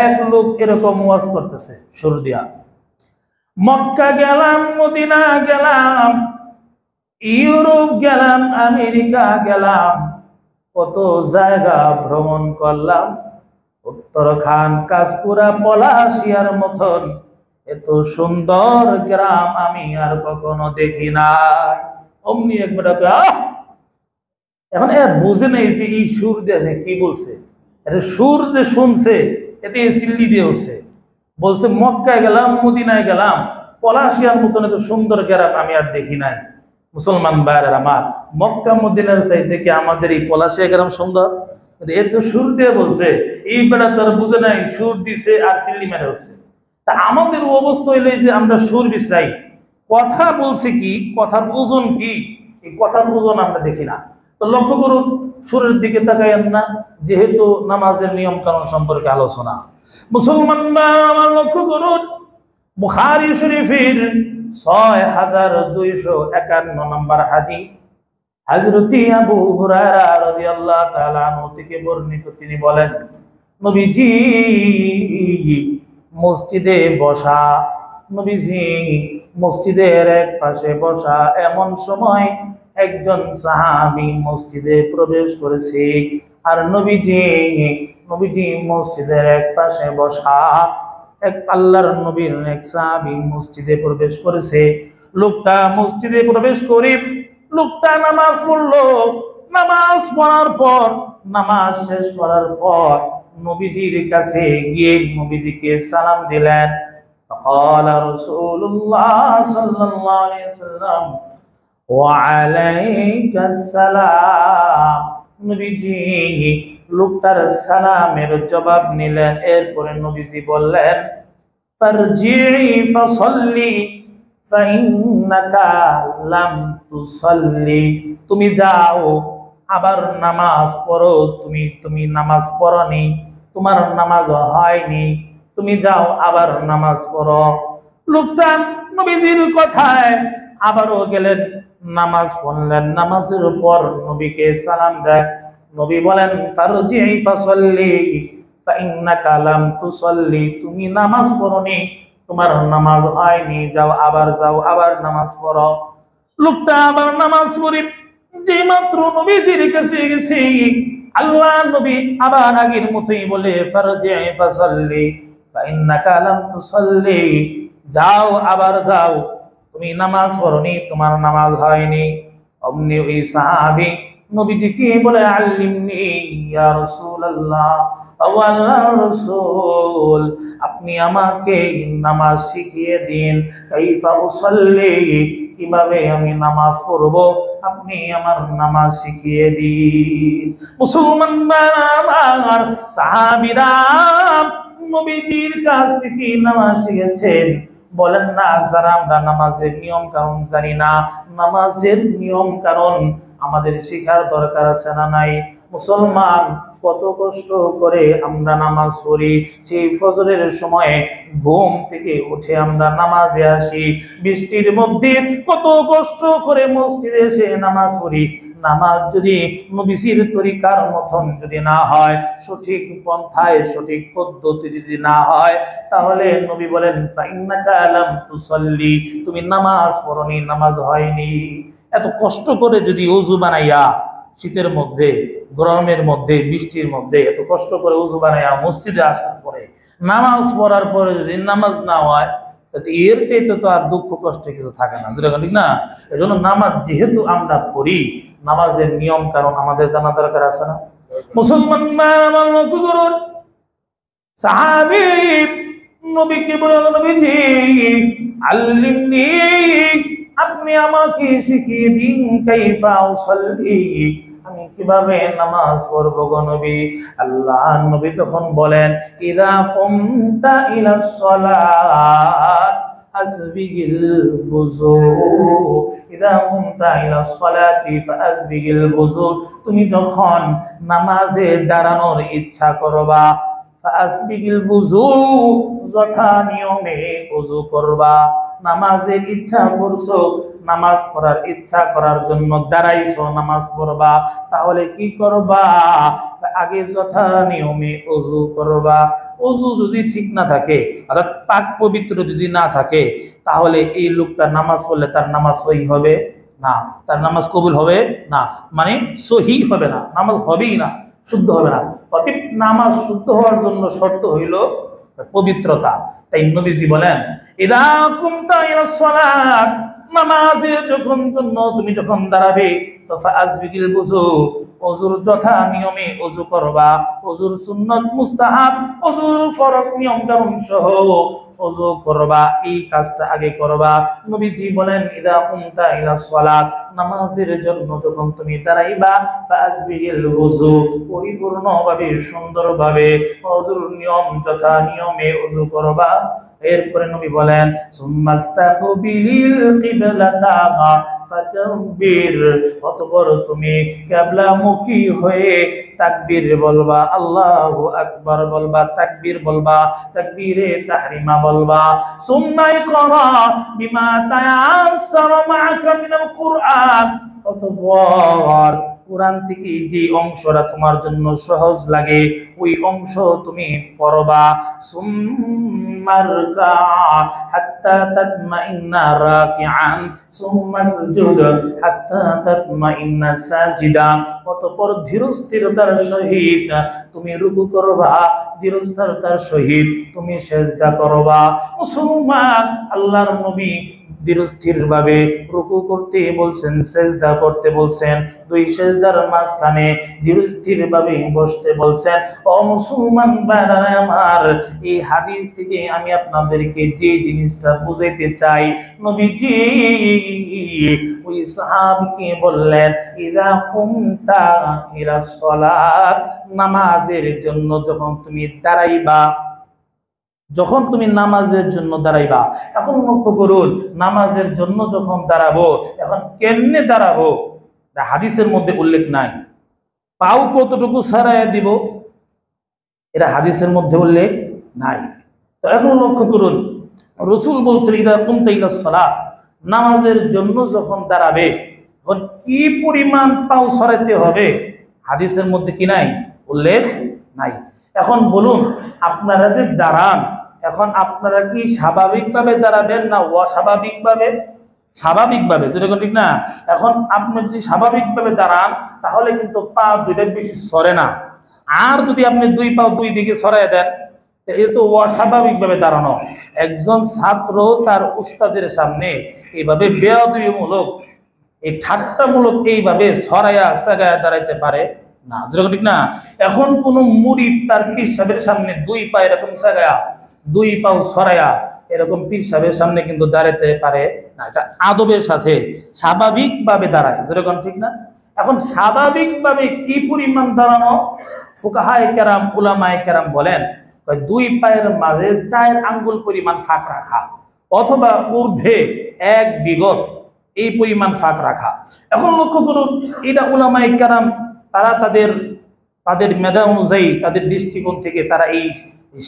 এক লোক এরকম ওয়াজ করতেছে সুর দিয়া, মক্কা গেলাম, মদিনা গেলাম, ইউরোপ গেলাম, আমেরিকা গেলাম, কত জায়গা ভ্রমণ করলাম, উত্তরখান, কাজকুরা, পলাশিয়ার মতন এত সুন্দর গ্রাম আমি আর কখনো দেখি না। অমনি একবার এখন বুঝে নেই যে এই সুর দিয়ে কি বলছে। সুর যে শুনছে এতে সিল্লি দিয়ে উঠছে, বলছে মক্কায় গেলাম, মদিনায় গেলাম, পলাশিয়ার মতন এত সুন্দর গ্রাম আমি আর দেখি নাই। মুসলমান ভাইয়ের আমার, মক্কা মদিনার চাইতে কি আমাদের এই পলাশিয়া গ্রাম সুন্দর? এত সুর দিয়ে বলছে, এই বেড়া তার বুঝে নাই, সুর দিছে আর সিল্লি মেরে উঠছে। তা আমাদের অবস্থা হইলে যে আমরা সুর বিছরাই, কথা বলছে কি, কথার ওজন কি, এই কথার ওজন আমরা দেখি না। তো লক্ষ্য করুন, সুরের দিকে তাকাইয়েন না, যেহেতু নামাজের নিয়ম কানুন সম্পর্কে আলোচনা। মুসলমান আমার লক্ষ্য করুন, বুখারী শরীফের 6251 নম্বর হাদিস, হযরত আবু হুরায়রা রাদিয়াল্লাহু তাআলা আনহু থেকে বর্ণিত। তিনি বলেন, নবীজি মসজিদে বসা, নবীজি মসজিদের এক পাশে বসা, এমন সময় একজন সাহাবী মসজিদে প্রবেশ করেছে। আর নবীজি মসজিদের এক পাশে বসা, এক আল্লাহর নবীর এক সাহাবী মসজিদে প্রবেশ করেছে। লোকটা মসজিদে প্রবেশ করে লোকটা নামাজ পড়লো। নামাজ পড়ার পর, নামাজ শেষ করার পর নবীজির কাছে গিয়ে নবীজিকে সালাম দিলেন। قال رسول الله صلى الله عليه وسلم وعليك السلام। নবীজি লোকটার সালামের জবাব নিলেন। এরপরে নবীজি বললেন, ফারজিই ফাসাল্লি ফাইন্নাকা লাম তুসাল্লি। তুমি যাও, আবার নামাজ পড়ো, তুমি নামাজ পড়নি, তোমার নামাজ হয়নি, তুমি যাও আবার নামাজ পড়ো। লোকটা নবীজির কথায় আবারও গেলেন, নামাজ পড়লেন, নামাজের উপর নবীকে সালাম দেয়। নবী বলেন, ফারজিই ফাসাল্লি ফাইন্নাকা লাম তুসাল্লি। তুমি নামাজ পড়নি, তোমার নামাজ হয়নি, যাও আবার নামাজ পড়ো। লোকটা আবার নামাজ পড়ে যে মাত্র নবীজির কাছে গেছে, আল্লাহ নবী আবার আগের মতোই বলে, ফারজিই ফাসাল্লি ফাইন্নাকা লাম তুসাল্লি। যাও, আবার যাও, তুমি নামাজ পড়নি, তোমার নামাজ হয়নি। অমনি ওই সাহাবী নবীজিকে বলে, আল্লিমনি ইয়া রাসূলুল্লাহ, ও আল্লাহর রাসূল, আপনি আমাকে নামাজ শিখিয়ে দিন। কাইফা উসাল্লি, কিভাবে আমি নামাজ পড়ব, আপনি আমার নামাজ শিখিয়ে দিন। মুসলমান আমার সাহাবীরা নবীজির কাছ থেকে নামাজ শিখেছেন। বলেন না যারা আমরা নামাজের নিয়ম কানুন জানি না, নামাজের নিয়ম কানুন আমাদের শেখার দরকার আছে না নাই? মুসলমান, কত কষ্ট করে আমরা নামাজ পড়ি। সেই ফজরের সময়ে ঘুম থেকে উঠে আমরা নামাজে আসি, বৃষ্টির মধ্যে কত কষ্ট করে মসজিদে এসে নামাজ পড়ি। নামাজ যদি নবীজির তরিকার মতন যদি না হয়, সঠিক পন্থায় সঠিক পদ্ধতি যদি না হয়, তাহলে নবী বলেন, ফাইন্নাকা লাম তুসাল্লি, তুমি নামাজ পড়নি, নামাজ হয়নি। এত কষ্ট করে যদি ওযু বানাইয়া, শীতের মধ্যে, গরমের মধ্যে, বৃষ্টির মধ্যে এত কষ্ট করে ওযু বানাইয়া মসজিদে আসার পরে নামাজ পড়ার পরে যদি নামাজ না হয়, তাতে এর চাইতে তো আর দুঃখ কষ্ট কিছু থাকে না, যেটা ঠিক না? এজন্য নামাজ যেহেতু আমরা পড়ি, নামাজের নিয়ম কারণ আমাদের জানা দরকার আছে না? মুসলমান আমার লক্ষ্য করুন, সাহাবী নবীকে বলে, নবীজি আল্লিমনি, আপনি আমাকে শিখিয়ে দিন, কাইফা উসাল্লি, আমি কিভাবে নামাজ পড়ব গো নবী। আল্লাহ নবী তখন বলেন, ইযা কুমতা ইলাস সালাত আসবিগিল বুযু, ইযা কুমতা ইলাস সালাতি ফাসবিগিল বুযু, তুমি যখন নামাজে দাঁড়ানোর ইচ্ছা করবা, ফাসবিগিল বুযু, যথা নিয়মে ওযু করবা। নামাজের ইচ্ছা করছো, নামাজ পড়ার ইচ্ছা করার জন্য দাঁড়াইছো, নামাজ পড়বা, তাহলে কি করবা? আগে যথা নিয়মে ওযু করবা। ওযু যদি ঠিক না থাকে, অর্থাৎ পাক পবিত্র যদি না থাকে, তাহলে এই লোকটা নামাজ পড়লে তার নামাজ সহি হবে না, তার নামাজ কবুল হবে না, মানে সহি হবে না, নামাজ হবেই না, শুদ্ধ হবে না। অতএব নামাজ শুদ্ধ হওয়ার জন্য শর্ত হইল পবিত্রতা। তাই নবীজি বলেন, ইদা কুমতা ইলাস সালাত, নামাজে তুমি যখন দাঁড়াবে, তো ফাআসবিগিল বুযু, ওযুর যথা নিয়মে ওযু করবা। ওযুর সুন্নাত মুস্তাহাব, ওযুর ফরজ নিয়ম কানুন সহ ওযু করবা, এই কাজটা আগে করবা। নবীজি বলেন, ইদা কুমতা ইলাস সালাত, নামাজের জন্য যখন তুমি দাঁড়াইবা, ফাআসবিগিল বুযু, পরিপূর্ণভাবে সুন্দরভাবে ওযুর নিয়ম যথা নিয়মে ওযু করবা। এরপরে নবী বলেন, সুম্মাস্তাকবিলিল কিবলাতা ফাতাকবির, অতঃপর তুমি কিবলামুখী হয়ে তাকবীর বলবা, আল্লাহু আকবার বলবা, তাকবীর বলবা, তাকবীরে তাহরিমা বলবা। সুম্মা ইকরা বিমা তায়াসসারা মাআকা মিনাল কুরআন, অতঃপর কুরআন থেকে যে অংশটা তোমার জন্য সহজ লাগে ওই অংশ তুমি পড়বা। সুম্মারকা হাত্তা তাতমাইন্না রাকিআন, সুম্মাসজুদ হাত্তা তাতমাইন্না সাজিদা, অতঃপর ধীরস্থিরতার সহিত তুমি রুকু করবা, ধীরস্থিরতার সহিত তুমি সিজদা করবা। মুসলমান, আল্লাহর নবী ধীরস্থির ভাবে রুকু করতে বলছেন, সেজদা করতে বলছেন, দুই সেজদার মাঝখানে ধীরস্থির ভাবে বসতে বলছেন। ও মুসলমান ভাইরা আমার, এই হাদিস থেকে আমি আপনাদেরকে যে জিনিসটা বুঝাইতে চাই, নবীজি ওই সাহাবীকে বললেন, ইদা কুমতা ইলাস সালাত, নামাজের জন্য যখন তুমি দাঁড়াইবা, যখন তুমি নামাজের জন্য দাঁড়াইবা। এখন লক্ষ্য করুন, নামাজের জন্য যখন দাঁড়াবো, এখন কেমনে দাঁড়াবো হাদিসের মধ্যে উল্লেখ নাই। পাও কতটুকু ছাড়াইয়া দিব, এটা হাদিসের মধ্যে উল্লেখ নাই। তো এখন লক্ষ্য করুন, রাসূল বলছেন, ইদা কুমতা ইলাস সালাত, নামাজের জন্য যখন দাঁড়াবে, এখন কি পরিমাণ পাও ছড়াইতে হবে, হাদিসের মধ্যে কি নাই, উল্লেখ নাই। এখন বলুন, আপনারা যে দাঁড়ান, এখন আপনারা কি স্বাভাবিকভাবে দাঁড়াবেন না অস্বাভাবিকভাবে? স্বাভাবিকভাবে, যেরকম ঠিক না? এখন আপনি যদি স্বাভাবিকভাবে দাঁড়ান, তাহলে কিন্তু পা দুইটা বেশি সরে না। আর যদি আপনি দুই পা দুই দিকে সরাই দেন, এটা তো অস্বাভাবিকভাবে দাঁড়ানো। একজন ছাত্র তার উস্তাদের সামনে এইভাবে বেয়াদবিমূলক, এই ঠাট্টামূলক এইভাবে সরাইয়া সাগায়া দাঁড়াইতে পারে না, যেরকম ঠিক না? এখন কোন মুরিদ তার পীর সাহেবের সামনে দুই পা এরকম সাগায়া, দুই পাও সরাইয়া এরকম পীর সাহেবের সামনে কিন্তু দাঁড়াতে পারে না। এটা আদবের সাথে স্বাভাবিকভাবে দাঁড়ায়, যেরকম ঠিক না? এখন স্বাভাবিকভাবে কি পরিমাণ দাঁড়ানো? ফুকাহায়ে কেরাম, উলামায়ে কেরাম বলেন, দুই পায়ের মাঝে 4 আঙ্গুল পরিমাণ ফাঁক রাখা, অথবা ঊর্ধ্বে 1 বিগত এই পরিমাণ ফাঁক রাখা। এখন লক্ষ্য করুন, এটা উলামায়ে কেরাম তারা তাদের মেধা অনুযায়ী, তাদের দৃষ্টিকোণ থেকে তারা এই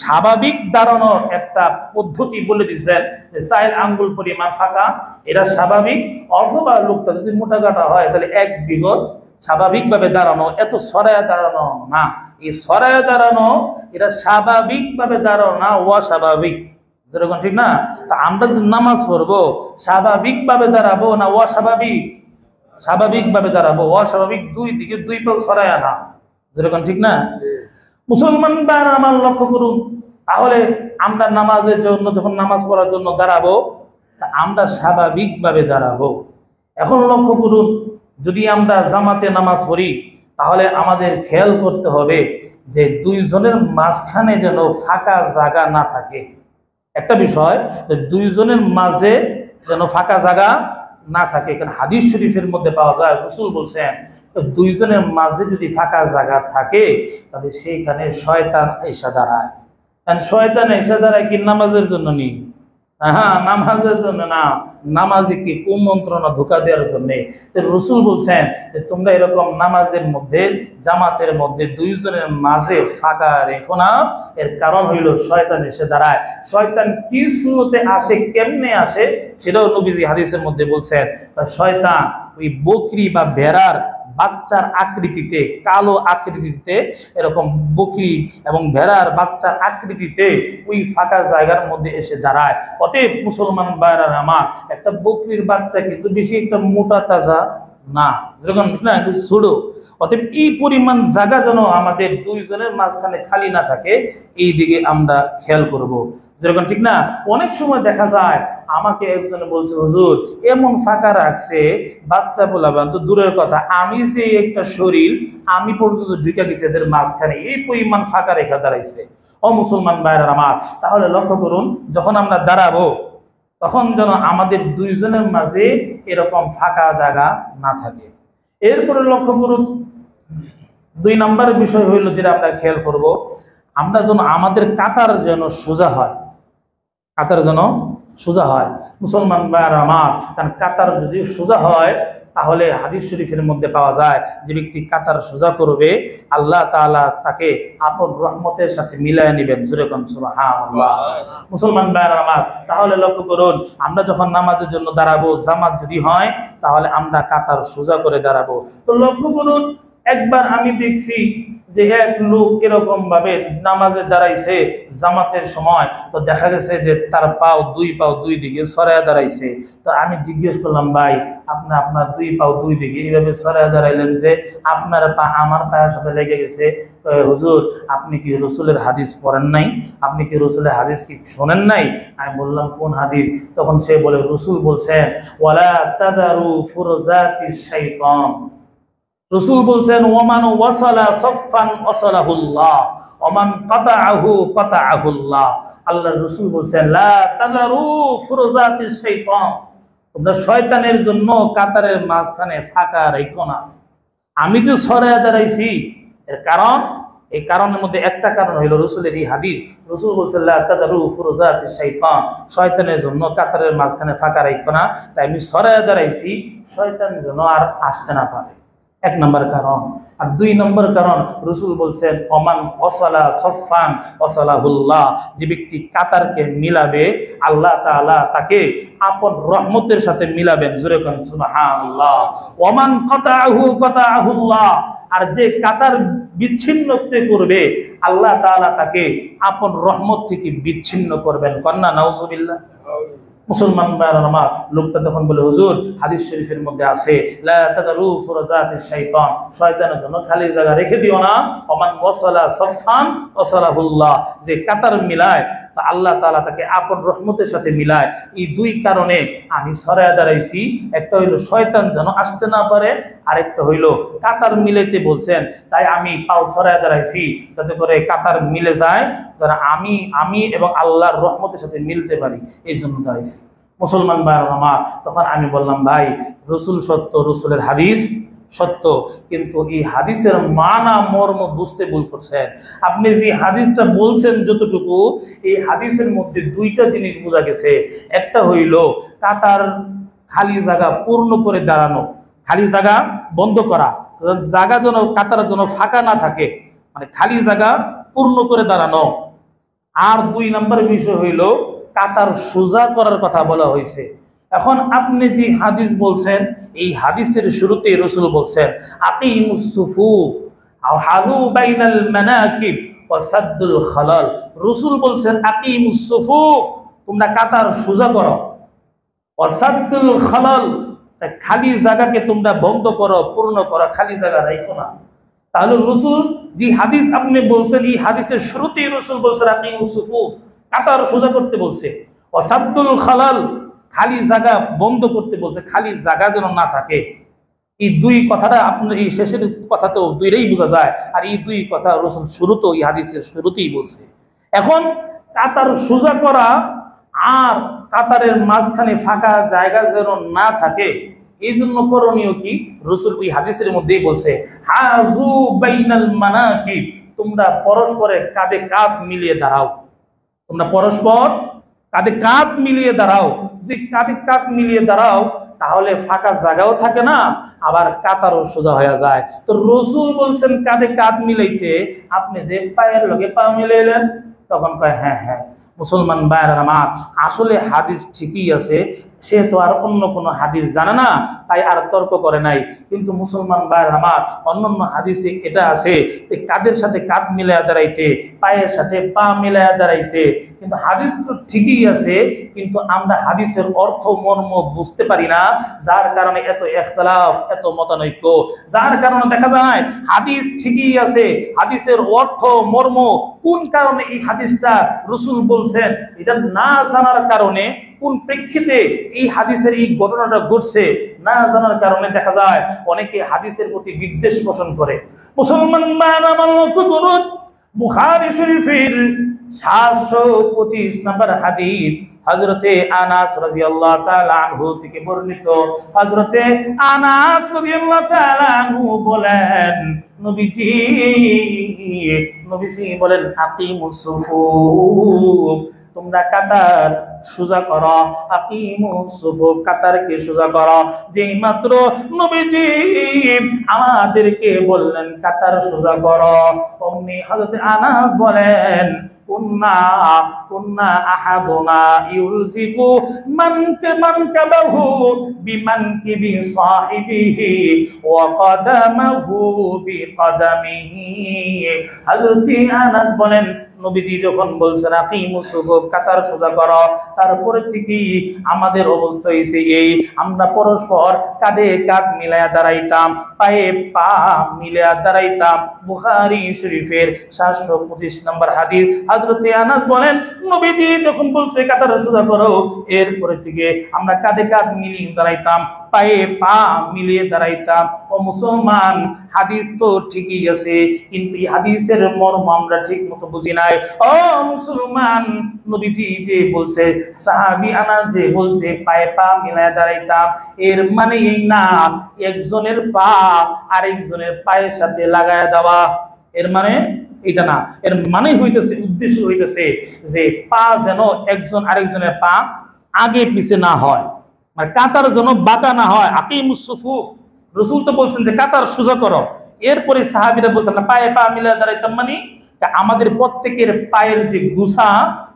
স্বাভাবিক দাঁড়ানোর একটা পদ্ধতি বলে দিচ্ছেন যে 4 আঙ্গুল পরিমাণ ফাঁকা, এটা স্বাভাবিক। অথবা লোকটা যদি মোটা কাটা হয়, তাহলে 1 বিগত স্বাভাবিকভাবে দাঁড়ানো, এত সরায়া দাঁড়ানো না। এই সরায়া দাঁড়ানো এটা স্বাভাবিকভাবে দাঁড়ানো না, অস্বাভাবিক, যেরকম ঠিক না? তা আমরা যে নামাজ পড়বো, স্বাভাবিকভাবে দাঁড়াবো না অস্বাভাবিক? স্বাভাবিকভাবে দাঁড়াবো, অস্বাভাবিক দুই দিকে দুই পা সরায়া না, যেরকম ঠিক না? মুসলমান ভাইরা আমার লক্ষ্য করুন, তাহলে আমরা নামাজের জন্য যখন নামাজ পড়ার জন্য দাঁড়াবো, তা আমরা স্বাভাবিকভাবে দাঁড়াবো। এখন লক্ষ্য করুন, যদি আমরা জামাতে নামাজ পড়ি, তাহলে আমাদের খেয়াল করতে হবে যে দুইজনের মাঝখানে যেন ফাঁকা জায়গা না থাকে। একটা বিষয়, যে দুইজনের মাঝে যেন ফাঁকা জায়গা না থাকে। কারণ হাদিস শরীফের মধ্যে পাওয়া যায়, রাসূল বলছেন, দুইজনের মাঝে যদি ফাঁকা জায়গা থাকে, তাহলে সেইখানে শয়তান এসে দাঁড়ায়। কারণ শয়তান এসে দাঁড়ায় কি নামাজের জন্য নি? হ্যাঁ, নামাজের জন্য না, নামাজিকে কুমন্ত্রণা ধোঁকা দেওয়ার জন্য। রাসূল বলছেন যে তোমরা এরকম নামাজের মধ্যে, জামাতের মধ্যে দুইজনের মাঝে ফাঁকা রেখো না। এর কারণ হইল শয়তান এসে দাঁড়ায়। শয়তান কি সুরতে আসে, কেমনে আসে, সেটাও নবীজি হাদিসের মধ্যে বলছেন। শয়তান ওই বকরি বা ভেড়ার বাচ্চার আকৃতিতে, কালো আকৃতিতে, এরকম বকরি এবং ভেড়ার বাচ্চার আকৃতিতে ওই ফাঁকা জায়গার মধ্যে এসে দাঁড়ায়। অতএব মুসলমান ভাইরা আমার, একটা বকরির বাচ্চা কিন্তু বেশি একটা মোটা তাজা না, যেরকম না একটু ছোট। অতএব এই পরিমাণ জায়গা যেন আমাদের দুইজনের মাঝখানে খালি না থাকে, এই দিকে আমরা খেয়াল করব। যেরকম ঠিক না, অনেক সময় দেখা যায় আমাকে একজনে বলছে, হুজুর এমন ফাঁকা রাখছে, বাচ্চা বলাবেন তো দূরের কথা, আমি যে একটা শরীর আমি পর্যন্ত ঢুকে গেছি এদের মাঝখানে, এই পরিমাণ ফাঁকা রেখা দাঁড়াইছে। ও মুসলমান ভাইরা আমার, তাহলে লক্ষ্য করুন, যখন আমরা দাঁড়াবো তখন যেন আমাদের দুইজনের মাঝে এরকম ফাঁকা জায়গা না থাকে। এরপরে লক্ষ্য করুন, 2 নম্বর বিষয় হইল যেটা আমরা খেয়াল করব, আমরা যেন আমাদের কাতার যেন সোজা হয়, কাতার যেন সোজা হয় মুসলমান ভাইরা আমার। কারণ কাতার যদি সোজা হয় তাহলে হাদিস শরীফের মধ্যে পাওয়া যায়, যে ব্যক্তি কাতার সোজা করবে আল্লাহ তাআলা তাকে আপন রহমতের সাথে মিলায় নেবেন। জোরে কোন সুবহানাল্লাহ। মুসলমান ভাইরা আমার, তাহলে লক্ষ্য করুন, আমরা যখন নামাজের জন্য দাঁড়াবো, জামাত যদি হয় তাহলে আমরা কাতার সোজা করে দাঁড়াবো। তো লক্ষ্য করুন, একবার আমি দেখছি যে এক লোক এরকম ভাবে নামাজে দাঁড়াইছে জামাতের সময়, তো দেখা গেছে যে তার দুই পাও দুই দিকে সরায়া দাঁড়াইছে। তো আমি জিজ্ঞেস করলাম, ভাই আপনার 2 পাও 2 দিকে এইভাবে সরায়া দাঁড়াইলেন যে, আপনার পা আমার পায়ের সাথে লেগে গেছে। হুজুর আপনি কি রসুলের হাদিস পড়েন নাই? আপনি কি রসুলের হাদিস কি শোনেন নাই? আমি বললাম, কোন হাদিস? তখন সে বলে, রসুল বলছেন ওয়ালা তাযারু ফুরজাতিশ শাইতান। রসুল বলছেন ওমান ওয়াসালা সাফফান ওয়াসালাহুল্লাহ ওমান কাতাআহু কাতাআহুল্লাহ। আল্লাহর রাসূল বলছেন লা তাযারু ফুরজাতিশ শাইতান, তোমরা শয়তানের জন্য কাতারের মাঝখানে ফাঁকা রাখো না। আমি যে সরায়া দাঁড়াইছি এর কারণ, এই কারণের মধ্যে একটা কারণ হইল রসুলের এই হাদিস। রসুল বলছেন লা তাযারু ফুরজাতিশ শাইতান, শয়তানের জন্য কাতারের মাঝখানে ফাঁকা রাখো না। তাই আমি সরায়া দাঁড়াইছি, শয়তান যেন আর আসতে না পারে, 1 নম্বর কারণ। আর 2 নম্বর কারণ, রসুল বলছেন ওমান ওয়াসালা সাফফান ওয়াসালাহুল্লাহ, যে ব্যক্তি কাতারকে মিলাবে আল্লাহ তাআলা তাকে আপন রহমতের সাথে মিলাবেন। জোরে কোন সুবহানাল্লাহ। ওমান কাতাআহু কাতাআহুল্লাহ, আর যে কাতার বিচ্ছিন্ন করবে আল্লাহ তাআলা তাকে আপন রহমত থেকে বিচ্ছিন্ন করবেন। কন্যা নাউজুবিল্লাহ। মুসলমান ভাইরা আমার, লোকটা তখন বলে, হুজুর হাদিস শরীফের মধ্যে আছে লা তাযারু ফুরজাতিশ শাইতান, শয়তানের জন্য খালি জায়গা রেখে দিও না। ওমান ওয়াসালা সাফফান ওয়াসালাহুল্লাহ, যে কাতার মিলায় তা আল্লাহ তাআলা তাকে আপন রহমতের সাথে মিলায়। এই 2 কারণে আমি সরায়া দাঁড়াইছি। একটা হইল শয়তান যেন আসতে না পারে, আরেকটা হইল কাতার মিলাইতে বলছেন, তাই আমি পাও সরায়া দাঁড়াইছি যাতে করে কাতার মিলে যায়, যারা আমি এবং আল্লাহর রহমতের সাথে মিলতে পারি, এই জন্য দাঁড়াইছি। মুসলমান ভাইরা আমার, তখন আমি বললাম, ভাই রসুল সত্য, রসুলের হাদিস সত্য, কিন্তু এই হাদিসের মানা মর্ম বুঝতে ভুল করছেন। আপনি যে হাদিসটা বলছেন যতটুকু, এই হাদিসের মধ্যে 2টা জিনিস বোঝা গেছে। একটা হইল কাতার খালি জায়গা পূর্ণ করে দাঁড়ানো, খালি জায়গা বন্ধ করা, জায়গা যেন কাতার যেন ফাঁকা না থাকে, মানে খালি জায়গা পূর্ণ করে দাঁড়ানো। আর 2 নম্বর বিষয় হইল কাতার সোজা করার কথা বলা হয়েছে। এখন আপনি যে হাদিস বলছেন, এই হাদিসের শুরুতেই রসুল বলছেন আকিমুস সুফুফ আও হালু বাইনাল মানাকিব ওয়া সাদ্দুল খালাল। রসুল বলছেন আকিমুস সুফুফ, তোমরা কাতার সোজা করো, ওয়া সাদ্দুল খালাল, খালি জায়গাকে তোমরা বন্ধ করো, পূর্ণ করো, খালি জায়গা রাখো না। তাহলে রসুল যে হাদিস আপনি বলছেন, এই হাদিসের শুরুতেই রসুল বলছেন আকিমুস সুফুফ, কাতার সোজা করতে বলছে, ওয়া সাদ্দুল খালাল, খালি জায়গা বন্ধ করতে বলছে, খালি জায়গা যেন না থাকে। এই 2 কথাটা আপনার এই শেষের কথা তো 2টাই বোঝা যায়, আর এই 2 কথা রসুল শুরুতেও এই হাদিসের শুরুতেই বলছে। এখন কাতার সোজা করা আর কাতারের মাঝখানে ফাঁকা জায়গা যেন না থাকে, এই জন্য করণীয় কি? রসুল ওই হাদিসের মধ্যেই বলছে হাজু বাইনাল মানাকিব, তোমরা পরস্পরের কাঁধে কাঁধ মিলিয়ে দাঁড়াও, তোমরা পরস্পর কাঁধে কাঁধ মিলিয়ে দাঁড়াও। যে কাঁধে কাঁধ মিলিয়ে দাঁড়াও তাহলে ফাঁকা জায়গাও থাকে না, আবার কাতারও সোজা হয়ে যায়। তো রসুল বলছেন কাঁধে কাঁধ মিলাইতে, আপনি যে পায়ের লগে পা মিলাইলেন, তখন কয় হ্যাঁ হ্যাঁ মুসলমান ভাইরা আমার, আসলে হাদিস ঠিকই আছে, সে তো আর অন্য কোনো হাদিস জানে না, তাই আর তর্ক করে নাই। কিন্তু মুসলমান ভাইয়ের আমার, অন্যান্য হাদিসে এটা আছে যে কাদের সাথে কাঁধ মিলাইয়া দাঁড়াইতে, পায়ের সাথে পা মিলাইয়া দাঁড়াইতে। কিন্তু হাদিস তো ঠিকই আছে, কিন্তু আমরা হাদিসের অর্থ মর্ম বুঝতে পারি না, যার কারণে এত ইখতিলাফ, এত মতানৈক্য। যার কারণে দেখা যায় হাদিস ঠিকই আছে, হাদিসের অর্থ মর্ম কোন কারণে এই হাদিসটা রাসূল বলছেন এটা না জানার কারণে, কোন প্রেক্ষিতে এই হাদিসের এই ঘটনাটা ঘটছে না জানার কারণে দেখা যায় অনেকে হাদিসের প্রতি বিদ্বেষ পোষণ করে। মুসলমান আমার লক্ষ্য করুন, বুখারী শরীফের ৭২৫ নম্বর হাদিস, হযরতে আনাস রাদিয়াল্লাহু তাআলা আনহু থেকে বর্ণিত। হযরতে আনাস রাদিয়াল্লাহু তাআলা আনহু বলেন, নবীজি বলেন, আকিমুস সুফুফ, তোমরা কাতার সোজা করো। আকিমুস সুফুফ, কাতারকে সোজা করো। যেই মাত্র নবীজি আমাদেরকে বললেন কাতার সোজা করো, অমনি হযরত আনাস বলেন, কুন্না আহাদুনা ইউলসিকু মানকাবাহু বিমানকিবি সাহিবিহি ওয়া কাদামাহু বিকাদামিহি। হযরত আনাস বলেন, নবীজি যখন বলছেন আকিমুস সুফুফ, কাতার সোজা করো, তারপরে থেকেই আমাদের অবস্থা হয়েছে এই, আমরা পরস্পর কাঁধে কাঁধ মিলাইয়া দাঁড়াইতাম, পায়ে পা মিলাইয়া দাঁড়াইতাম। বুখারী শরীফের ৭২৫ নম্বর হাদিস। হযরতে আনাস বলেন, নবীজি যখন বলছে কাতার সোজা করো, এরপরে থেকে আমরা কাঁধে কাঁধ মিলিয়ে দাঁড়াইতাম, পায়ে পা মিলিয়ে দাঁড়াইতাম। ও মুসলমান, হাদিস তো ঠিকই আছে, কিন্তু এই হাদিসের মর্ম আমরা ঠিক মতো বুঝি নাই। ও মুসলমান, নবীজি যে বলছে, সাহাবী আনাস যে বলছে পায়ে পা মিলায়ে দাঁড়াইতাম, এর মানে এই না একজনের পা আরেকজনের পায়ের সাথে লাগায় দেওয়া, এর মানে এটা না। এর মানে হইতেছে, উদ্দেশ্য হইতেছে যে পা যেন একজন আরেকজনের পা আগে পিছে না হয়, মানে কাতার যেন বাঁকা না হয়। আকিমুস সুফুফ, রাসূল তো বলছেন যে কাতার সোজা করো, এরপরে সাহাবীরা বলছেন না পায়ে পা মিলায়ে দাঁড়াইতাম, মানে আমাদের প্রত্যেকের পায়ের যে গুছা,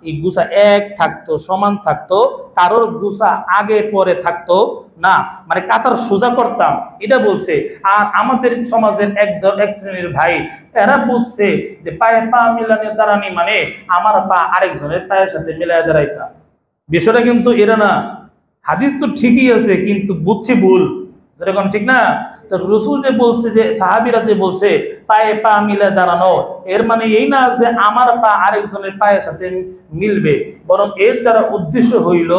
এই গুছা এক থাকতো, সমান থাকতো, কারোর গুছা আগে পরে থাকতো না, মানে কাতার সোজা করতাম, এটা বলছে। আর আমাদের সমাজের এক শ্রেণীর ভাই, এরা বুঝছে যে পায়ে পা মিলানে দাঁড়ানি মানে আমার পা আরেকজনের পায়ের সাথে মিলায় দাঁড়াইতাম। বিষয়টা কিন্তু এরা না। হাদিস তো ঠিকই আছে, কিন্তু বুঝছে ভুল, যেরকম ঠিক না। তো রাসূল যে বলছে, যে সাহাবীরা যে বলছে পায়ে পা মিলে দাঁড়ানো, এর মানে এই না যে আমার পা আরেকজনের পায়ের সাথে মিলবে, বরং এর দ্বারা উদ্দেশ্য হইল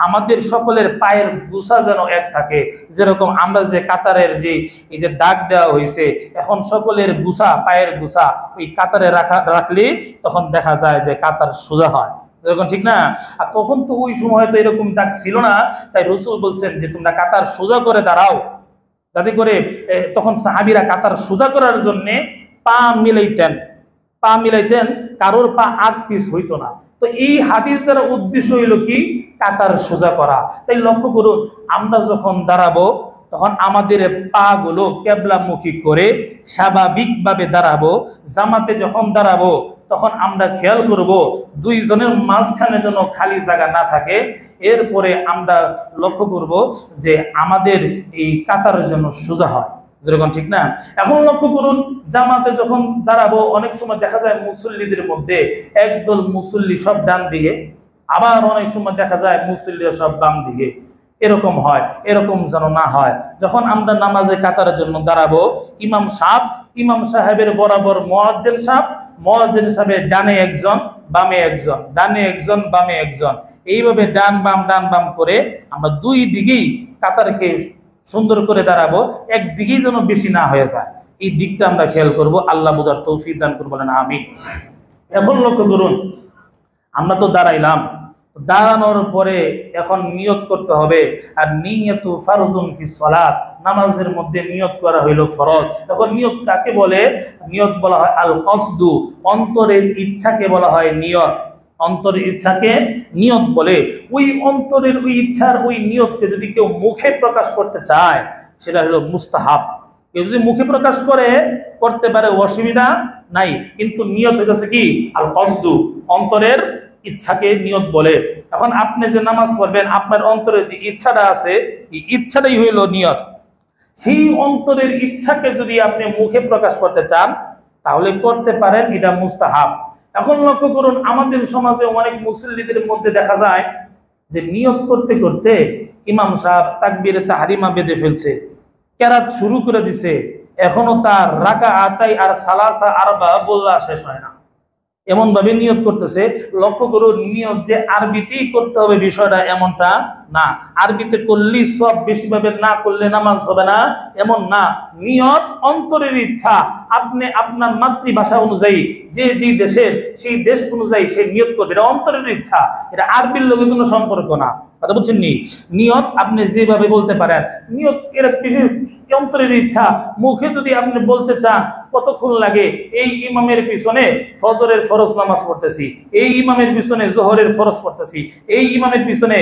আমাদের সকলের পায়ের গুছা যেন এক থাকে। যেরকম আমরা যে কাতারের যে এই যে দাগ দেওয়া হয়েছে, এখন সকলের গুছা, পায়ের গুছা ওই কাতারে রাখলে তখন দেখা যায় যে কাতার সোজা হয়, এরকম ঠিক না। আর তখন তো ওই সময় তো এরকম দাগ ছিল না, তাই রাসূল বলছেন যে তোমরা কাতার সোজা করে দাঁড়াও, যাতে করে তখন সাহাবীরা কাতার সোজা করার জন্য পা মিলাইতেন, কারোর পা আগ পিছ হইতো না। তো এই হাদিস দ্বারা উদ্দেশ্য হইল কি, কাতার সোজা করা। তাই লক্ষ্য করুন, আমরা যখন দাঁড়াবো তখন আমাদের পা গুলো কেবলামুখী করে স্বাভাবিকভাবে দাঁড়াবো। জামাতে যখন দাঁড়াবো তখন আমরা খেয়াল করব দুইজনের মাঝখানে যেন খালি জায়গা না থাকে। এরপরে আমরা লক্ষ্য করব যে আমাদের এই কাতার যেন সোজা হয়, যেরকম ঠিক না। এখন লক্ষ্য করুন, জামাতে যখন দাঁড়াবো অনেক সময় দেখা যায় মুসল্লিদের মধ্যে একদল মুসল্লি সব ডান দিকে, আবার অনেক সময় দেখা যায় মুসল্লিরা সব বাম দিকে, এরকম হয়। এরকম যেন না হয়। যখন আমরা নামাজে কাতারের জন্য দাঁড়াবো, ইমাম সাহেবের বরাবর মুয়াজ্জিন সাহেবের ডানে একজন, বামে একজন, ডানে একজন, বামে একজন, এইভাবে ডান বাম করে আমরা দুই দিকেই কাতারকে সুন্দর করে দাঁড়াবো, একদিকেই যেন বেশি না হয়ে যায়, এই দিকটা আমরা খেয়াল করব। আল্লাহ বুঝার তৌফিক দান করুন, বলেন আমিন। এখন লক্ষ্য করুন, আমরা তো দাঁড়াইলাম, দাঁড়ানোর পরে এখন নিয়ত করতে হবে। আর নিয়তু ফারজুন ফিস সালাত, নামাজের মধ্যে নিয়ত করা হইল ফরজ। এখন নিয়ত কাকে বলে? নিয়ত বলা হয় আল কসদু, অন্তরের ইচ্ছাকে বলা হয় নিয়ত। অন্তরের ইচ্ছাকে নিয়ত বলে। ওই অন্তরের ওই ইচ্ছার ওই নিয়তকে যদি কেউ মুখে প্রকাশ করতে চায়, সেটা হলো মুস্তাহাব। কেউ যদি মুখে প্রকাশ করতে পারে, অসুবিধা নাই, কিন্তু নিয়ত হইতেছে কি আল কসদু, অন্তরের ইচ্ছাকে নিয়ত বলে। এখন আপনি যে নামাজ পড়বেন, আপনার অন্তরে যে ইচ্ছাটা আছে, এই ইচ্ছাটাই হইল নিয়ত। সেই অন্তরের ইচ্ছাকে যদি আপনি মুখে প্রকাশ করতে চান তাহলে করতে পারেন, এটা মুস্তাহাব। এখন লক্ষ্য করুন, আমাদের সমাজে অনেক মুসল্লিদের মধ্যে দেখা যায় যে নিয়ত করতে করতে ইমাম সাহেব তাকবীরে তাহরিমা বেঁধে ফেলছে, কেরাত শুরু করে দিছে, এখনো তার রাকাআতাই আর সালাসা আরবা বললা শেষ হয় না, এমন ভাবে নিয়ত করতেছে। লক্ষ্য করুন, নিয়ত যে আরবিতেই করতে হবে বিষয়টা এমনটা না। আরবিতে করলেই সব, বেশি ভাবে না করলে নামাজ হবে না এমন না। নিয়ত অন্তরের ইচ্ছা, আপনি আপনার মাতৃভাষা অনুযায়ী যে যে দেশের সেই দেশ অনুযায়ী সে নিয়ত করবে, এটা অন্তরের ইচ্ছা, এটা আরবির লগে কোনো সম্পর্ক না। কথা বুঝছেন নি? নিয়ত আপনি যেভাবে বলতে পারেন, নিয়ত এর অন্তরের ইচ্ছা। মুখে যদি আপনি বলতে চান কতক্ষণ লাগে, এই ইমামের পিছনে ফজরের ফরজ নামাজ পড়তেছি, এই ইমামের পিছনে জোহরের ফরজ পড়তেছি, এই ইমামের পিছনে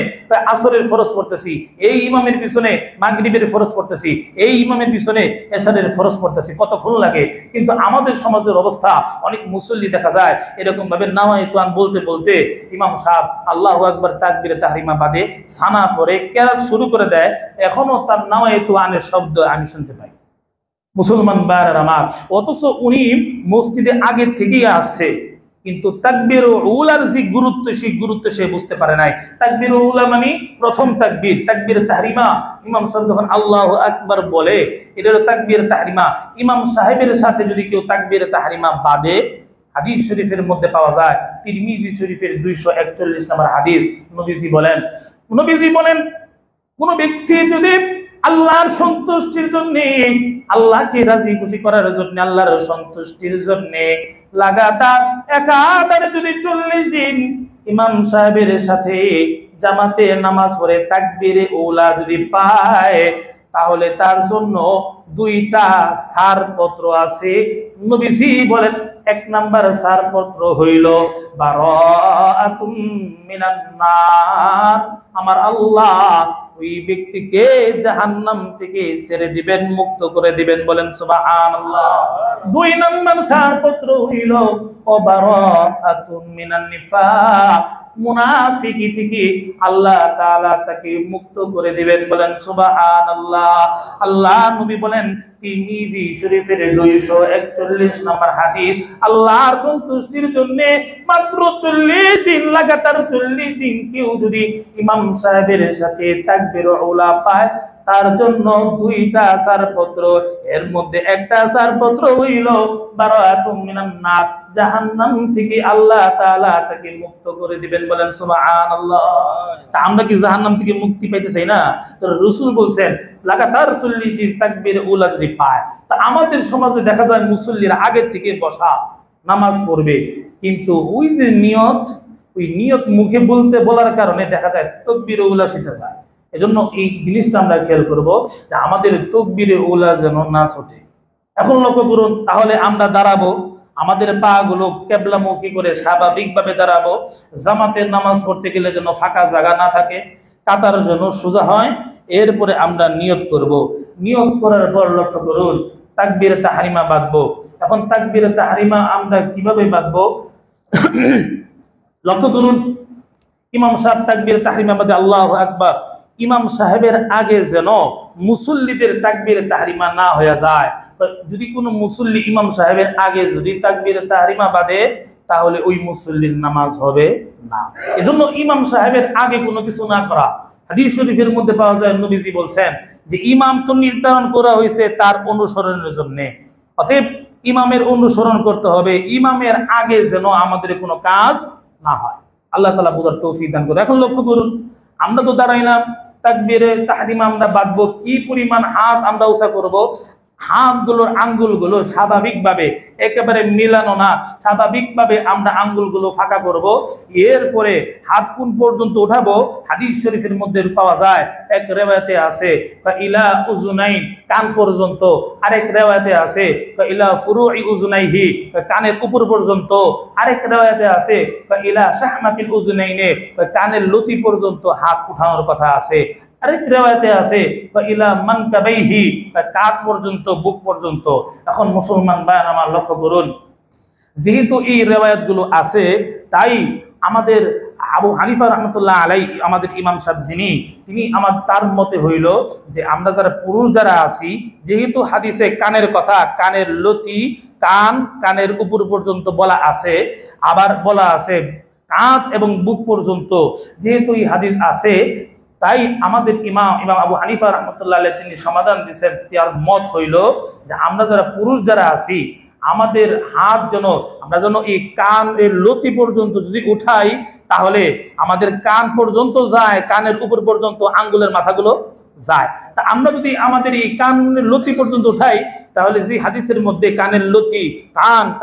আসরের ফরজ পড়তেছি, এই ইমামের পিছনে মাগরিবের ফরজ পড়তেছি, এই ইমামের পিছনে এশারের ফরজ পড়তেছি, কতক্ষণ লাগে। কিন্তু আমাদের সমাজের অবস্থা, অনেক মুসল্লি দেখা যায় এরকম ভাবে নামায়ে তুয়ান বলতে বলতে ইমাম সাহেব আল্লাহু আকবার তাকবীরে তাহরিমা বাদে সানা পরে কেরাত শুরু করে দেয়, এখনো তার নামায়ে তুয়ানের শব্দ আমি শুনতে পাই। মুসলমান ভাইরা আমার, অথচ উনি মসজিদে আগে থেকেই আসছে, কিন্তু তাকবীর উলার যে গুরুত্ব, সেই গুরুত্ব সে বুঝতে পারে নাই। তাকবীর উলা মানে প্রথম তাকবীর, তাকবীর তাহরিমা। ইমাম সাহেব যখন আল্লাহু আকবার বলে, এটা হলো তাকবীর তাহরিমা। ইমাম সাহেবের সাথে যদি কেউ তাকবীর তাহরিমা বাদে, হাদিস শরীফের মধ্যে পাওয়া যায়, তিরমিজি শরীফের 241 নম্বর হাদিস, নবীজি বলেন কোন ব্যক্তি যদি আল্লাহর সন্তুষ্টির জন্য, আল্লাহকে রাজি খুশি করার জন্য, আল্লাহর সন্তুষ্টির জন্য লাগাতার একাধারে যদি 40 দিন ইমাম সাহেবের সাথে জামাতে নামাজ পড়ে তাকবীরে উলা যদি পায়, তাহলে তার জন্য 2টা ছাড়পত্র আছে। নবীজি বলেন, 1 নাম্বার ছাড়পত্র হইল বারাআতুম মিনান নার, আমার আল্লাহ ওই ব্যক্তিকে জাহান্নাম থেকে ছেড়ে দিবেন, মুক্ত করে দিবেন, বলেন সুবহানাল্লাহ। 2 নাম্বার ছাড়পত্র হইল বারাআতুম মিনান নিফাক, মুনাফিকি থেকে আল্লাহ তাআলা তাকে মুক্ত করে দিবেন, বলেন সুবহানাল্লাহ। আল্লাহ নবী বলেন, তিরমিজি শরীফের 241 নম্বর হাদিস, আল্লাহর সন্তুষ্টির জন্য মাত্র 40 দিন, লাগাতার 40 দিন কেউ যদি ইমাম সাহেবের সাথে তাকবীর উলা পায়, তার জন্য 2টা ছাড়পত্র, এর মধ্যে একটা ছাড়পত্র হইল বারাআতুম মিনান নার, জাহান্নাম থেকে আল্লাহ তাআলা তাকে মুক্ত করে দিবেন, বলেন সুবহানাল্লাহ। তা আমরা কি জাহান্নাম থেকে মুক্তি পাইতে চাই না? তো রাসূল বলছেন লাগাতার 40 দিন তাকবীর উলা যদি পায়। তা আমাদের সমাজে দেখা যায় মুসল্লিরা আগে থেকে বসা নামাজ পড়বে, কিন্তু ওই যে নিয়ত, ওই নিয়ত মুখে বলার কারণে দেখা যায় তাকবীর উলা শিখে যায়। এজন্য এই জিনিসটা আমরা খেয়াল করব যে আমাদের তাকবীর উলা যেন না ছুটে। এখন লক্ষ্য করুন, তাহলে আমরা দাঁড়াবো, আমাদের পা গুলো কেবলামুখী করে স্বাভাবিকভাবে দাঁড়াবো। জামাতের নামাজ পড়তে গেলে যেন ফাঁকা জায়গা না থাকে, কাতার যেন সোজা হয়। এরপরে আমরা নিয়ত করব। নিয়ত করার পর লক্ষ্য করুন, তাকবীর তাহরিমা বাঁধবো। এখন তাকবীর তাহরিমা আমরা কিভাবে বাঁধবো? লক্ষ্য করুন, ইমাম সাহেব তাকবীর তাহরিমা বাদে আল্লাহু আকবার, ইমাম সাহেবের আগে যেন মুসল্লিদের তাকবীর তাহরিমা না হয়ে যায়। যদি কোনো মুসল্লি ইমাম সাহেবের আগে যদি তাকবীর তাহরিমা বাদে, তাহলে ওই মুসল্লির নামাজ হবে না। এজন্য ইমাম সাহেবের আগে কোনো কিছু না করা। হাদিস শরীফের মধ্যে পাওয়া যায়, নবীজি বলছেন যে ইমাম তো নির্ধারণ করা হয়েছে তার অনুসরণের জন্য, অতএব ইমামের অনুসরণ করতে হবে, ইমামের আগে যেন আমাদের কোনো কাজ না হয়। আল্লাহ তাআলা বুঝার তৌফিক দান করে। এখন লক্ষ্য করুন, আমরা তো দাঁড়াইলাম, তাকবীরে তাহরিমা আমরা বাঁধবো, কি পরিমাণ হাত আমরা উঁচা করব, হাতগুলোর আঙ্গুলগুলো স্বাভাবিকভাবে একেবারে মিলানো না, স্বাভাবিকভাবে আমরা আঙ্গুলগুলো ফাঁকা করব। এরপরে হাত কোন পর্যন্ত উঠাবো? হাদিস শরীফের মধ্যে পাওয়া যায়, এক রিওয়ায়াতে আছে ইলা উযুনাইন, কান পর্যন্ত, আরেক রিওয়ায়াতে আছে ইলা ফুরুই উযুনাইহি, কানের উপর পর্যন্ত, আরেক রিওয়ায়াতে আছে ইলা শাহমাতিল উযুনাইনে, কানের লতি পর্যন্ত হাত উঠানোর কথা আছে। আরেক রিওয়ায়াতে আছে ইলা মানকাবাইহি, কাঁধ পর্যন্ত, বুক পর্যন্ত। এখন মুসলমান ভাই আমার লক্ষ্য করুন, যেহেতু এই রিওয়ায়াতগুলো আছে, তাই আমাদের আবু হানিফা রহমতুল্লাহ আলাই, আমাদের ইমাম সাহেব যিনি, তিনি তার মতে হইল যে আমরা যারা পুরুষ যারা আছি, যেহেতু হাদিসে কানের কথা, কানের লতি, কানের উপর পর্যন্ত বলা আছে, আবার বলা আছে কাঁধ এবং বুক পর্যন্ত, যেহেতু এই হাদিস আছে, তাই আমাদের ইমাম আবু হানিফা রহমতুল্লাহ আলাই তিনি সমাধান দিচ্ছেন, তার মত হইল যে আমরা যারা পুরুষ যারা আছি, আমাদের হাত আমরা যেন এই কানের লতি পর্যন্ত যদি উঠাই, তাহলে আমাদের কান পর্যন্ত যায়, কানের উপর পর্যন্ত আঙ্গুলের মাথাগুলো যায়। তা আমরা যদি আমাদের এই কানের লতি পর্যন্ত উঠাই, তাহলে যে হাদিসের মধ্যে কানের লতি,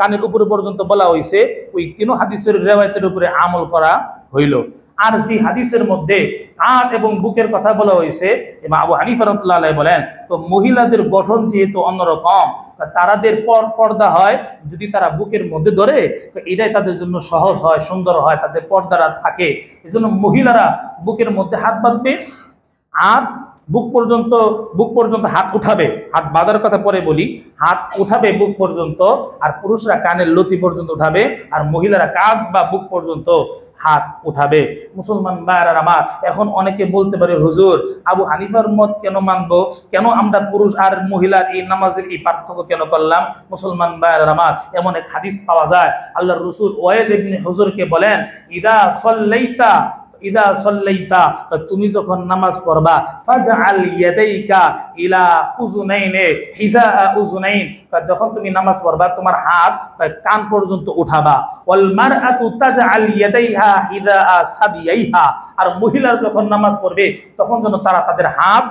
কানের উপর পর্যন্ত বলা হয়েছে, ওই তিন হাদিসের রেওয়ায়তের উপরে আমল করা হইল। আর যে হাদিসের মধ্যে কাঁধ এবং বুকের কথা বলা হয়েছে, এবং আবু হানিফা রাহমাতুল্লাহ আলাইহি বলেন, তো মহিলাদের গঠন যেহেতু অন্যরকম, তারাদের পর্দা হয় যদি তারা বুকের মধ্যে ধরে, এটাই তাদের জন্য সহজ হয়, সুন্দর হয়, তাদের পর্দারা থাকে। এজন্য মহিলারা বুকের মধ্যে হাত বাঁধবে, আর বুক পর্যন্ত হাত উঠাবে। হাত বাঁধার কথা পরে বলি, হাত উঠাবে বুক পর্যন্ত, আর পুরুষরা কানের লতি পর্যন্ত উঠাবে, আর মহিলারা কাঁধ বা বুক পর্যন্ত হাত উঠাবে। মুসলমান ভাইরা আমার, এখন অনেকে বলতে পারে, হুজুর আবু হানিফার মত কেন মানবো, কেন আমরা পুরুষ আর মহিলার এই নামাজের এই পার্থক্য কেন করলাম? মুসলমান ভাইরা আমার, এমন এক হাদিস পাওয়া যায়, আল্লাহর রাসূল ওয়াইল ইবনে হুজুরকে বলেন, ইদা সল্লাইতা, তুমি যখন নামাজ পড়বা, ফাজআল ইয়াদাইকা ইলা উযুনাইনি হিযা উযুনাইন, যখন তুমি নামাজ পড়বা তোমার হাত কান পর্যন্ত উঠাবা। ওয়াল মারআতু তাজআল ইয়াদাইহা হিযা সাবিয়াইহা, আর মহিলার যখন নামাজ পড়বে তখন যেন তারা তাদের হাত